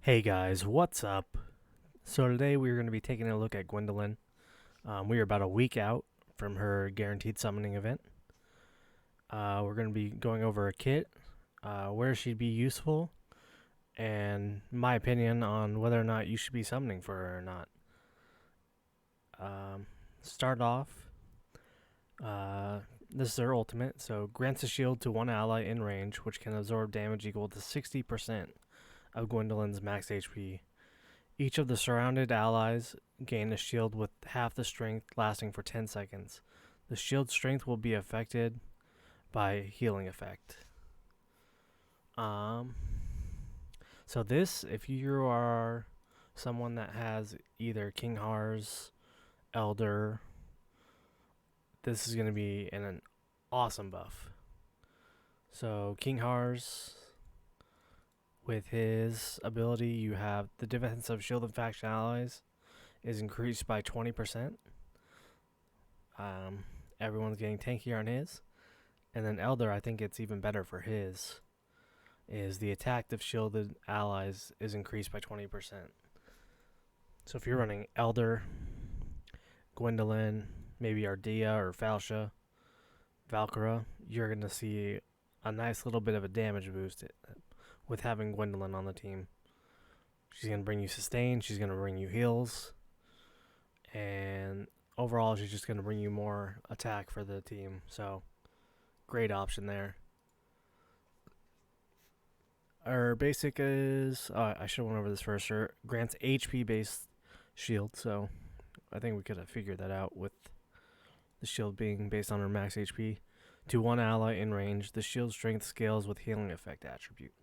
Hey guys, what's up? So today we're going to be taking a look at Gwendolyn. We are about a week out from her guaranteed summoning event. We're going to be going over a kit, where she'd be useful, and my opinion on whether or not you should be summoning for her or not. Um, start off, uh, this is her ultimate, so grants a shield to one ally in range, which can absorb damage equal to 60% of Gwendolyn's max HP. Each of the surrounded allies gain a shield with half the strength lasting for 10 seconds. The shield strength will be affected by healing effect. Um, so this, if you are someone that has either King Hars, Elder, this is going to be an awesome buff. So King Hars, with his ability, you have the defense of shield and faction allies is increased by 20%. Um, Everyone's getting tankier on his. And then Elder, I think it's even better for his, is the attack of shielded allies is increased by 20%. So if you're running Elder, Gwendolyn, maybe Ardea or Falsha, Valkyra, you're going to see a nice little bit of a damage boost with having Gwendolyn on the team. She's going to bring you sustain, she's going to bring you heals, and overall, she's just going to bring you more attack for the team. So, great option there. Our basic is I should have went over this first. Her grants HP based shield, so I think we could have figured that out with the shield being based on her max HP. To one ally in range, the shield strength scales with healing effect attribute.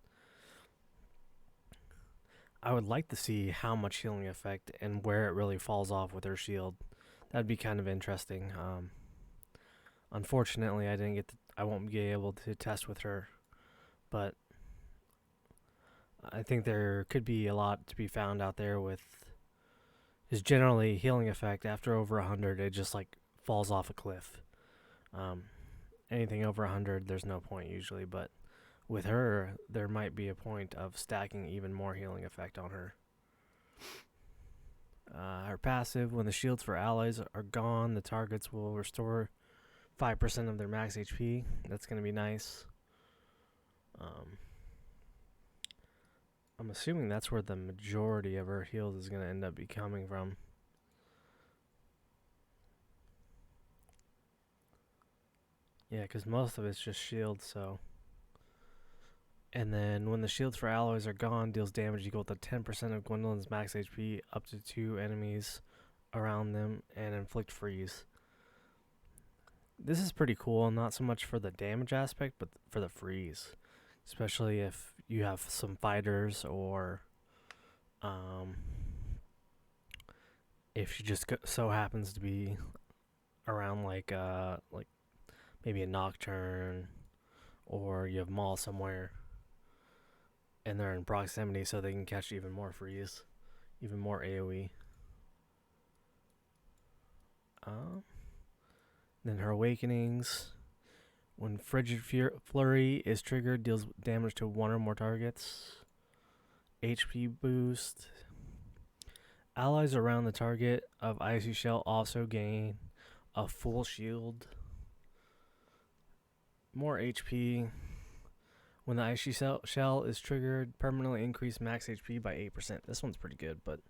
I would like to see how much healing effect and where it really falls off with her shield. That'd be kind of interesting. Unfortunately, I won't be able to test with her, but I think there could be a lot to be found out there with his generally healing effect. After over 100, it just like falls off a cliff. Um, Anything over 100, there's no point usually, but with her, there might be a point of stacking even more healing effect on her. Her passive, when the shields for allies are gone, the targets will restore 5% of their max HP. That's going to be nice. I'm assuming that's where the majority of her heals is going to end up be coming from. Yeah, because most of it's just shields, so. And then when the shields for alloys are gone, deals damage equal to 10% of Gwendolyn's max HP up to 2 enemies around them and inflict freeze. This is pretty cool, not so much for the damage aspect, but for the freeze. Especially if you have some fighters or if she just so happens to be around like maybe a nocturne or you have Maul somewhere and they're in proximity so they can catch even more freeze, even more AoE. Then her awakenings. When Frigid Flurry is triggered, deals damage to one or more targets. HP boost. Allies around the target of Icy Shell also gain a full shield. More HP. When the Icy Shell is triggered, permanently increase max HP by 8%. This one's pretty good, but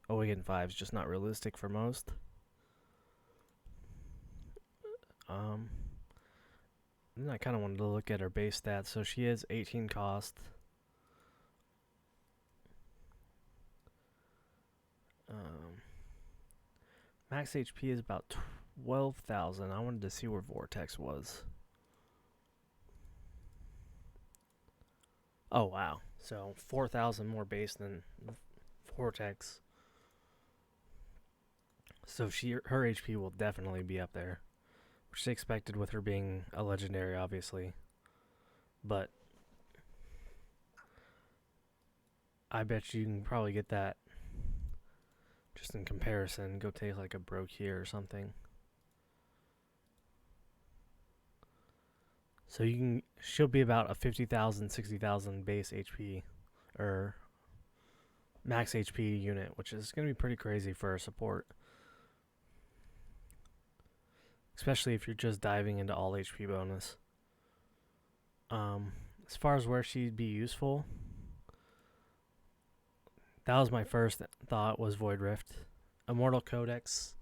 Awaken 5 is just not realistic for most. Then I kind of wanted to look at her base stats. So she is 18 cost. Max HP is about 12,000. I wanted to see where Vortex was. Oh, wow. So 4,000 more base than Vortex. So her HP will definitely be up there, which is expected with her being a legendary, obviously. But I bet you can probably get that just in comparison. Go take like a Broke here or something. So she'll be about a 50,000, 60,000 base HP, or max HP unit, which is going to be pretty crazy for a support. Especially if you're just diving into all HP bonus. As far as where she'd be useful, that was my first thought, was Void Rift. Immortal Codex,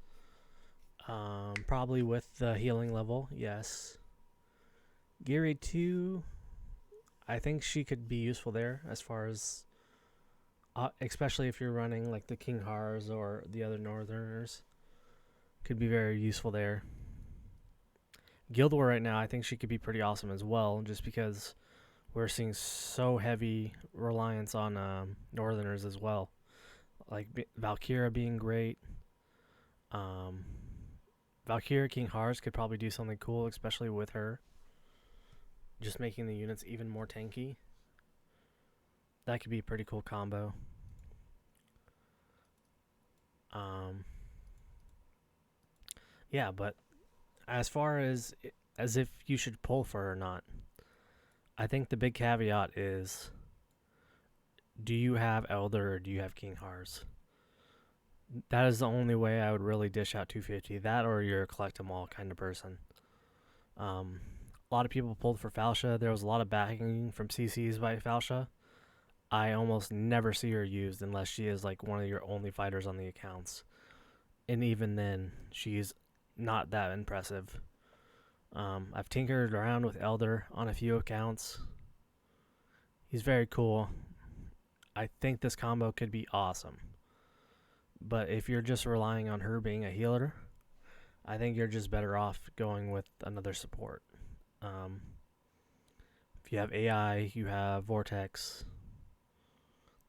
probably with the healing level, yes. Geary 2, I think she could be useful there, as far as, especially if you're running like the King Hars or the other Northerners. Could be very useful there. Guild War right now, I think she could be pretty awesome as well, just because we're seeing so heavy reliance on Northerners as well. Like Valkyria being great. Valkyria King Hars could probably do something cool, especially with her. Just making the units even more tanky. That could be a pretty cool combo. Yeah, but as far as if you should pull for her or not, I think the big caveat is, do you have Elder or do you have King Hars? That is the only way I would really dish out 250. That, or you're a collect them all kind of person. A lot of people pulled for Falsha. There was a lot of backing from CCs by Falsha. I almost never see her used unless she is like one of your only fighters on the accounts. And even then, she's not that impressive. I've tinkered around with Elder on a few accounts. He's very cool. I think this combo could be awesome. But if you're just relying on her being a healer, I think you're just better off going with another support. If you have AI, you have Vortex,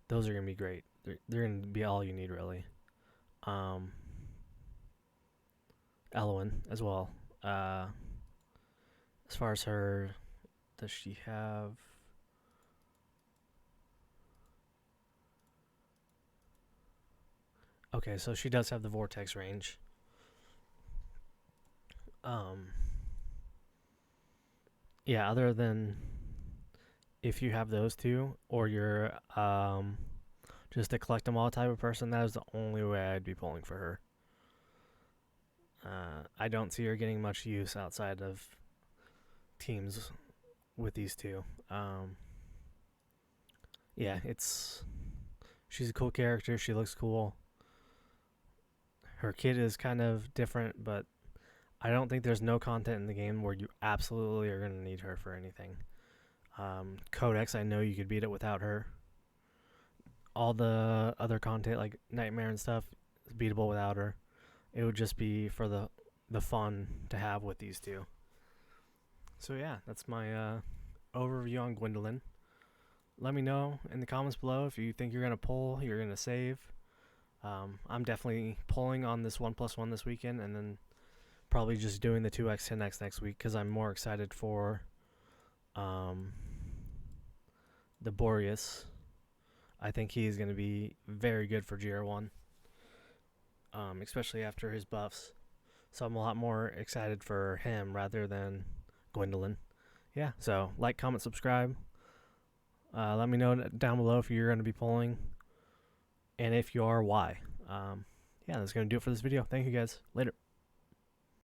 those are going to be great. They're going to be all you need, really. Elowen as well. As far as her, does she have... Okay, so she does have the Vortex range. Yeah, other than if you have those two, or you're just a collect them all type of person, that is the only way I'd be pulling for her. I don't see her getting much use outside of teams with these two. Yeah, she's a cool character. She looks cool. Her kit is kind of different, but I don't think there's no content in the game where you absolutely are going to need her for anything. Codex, I know you could beat it without her. All the other content, like Nightmare and stuff, is beatable without her. It would just be for the fun to have with these two. So yeah, that's my overview on Gwendolyn. Let me know in the comments below if you think you're going to pull, you're going to save. I'm definitely pulling on this 1+1 this weekend, and then probably just doing the 2x 10x next week, because I'm more excited for the Boreas. I think he's going to be very good for GR1, especially after his buffs. So I'm a lot more excited for him rather than Gwendolyn. Yeah, so like, comment, subscribe. Let me know down below if you're going to be pulling, and if you are, why. Yeah, that's going to do it for this video. Thank you guys. Later.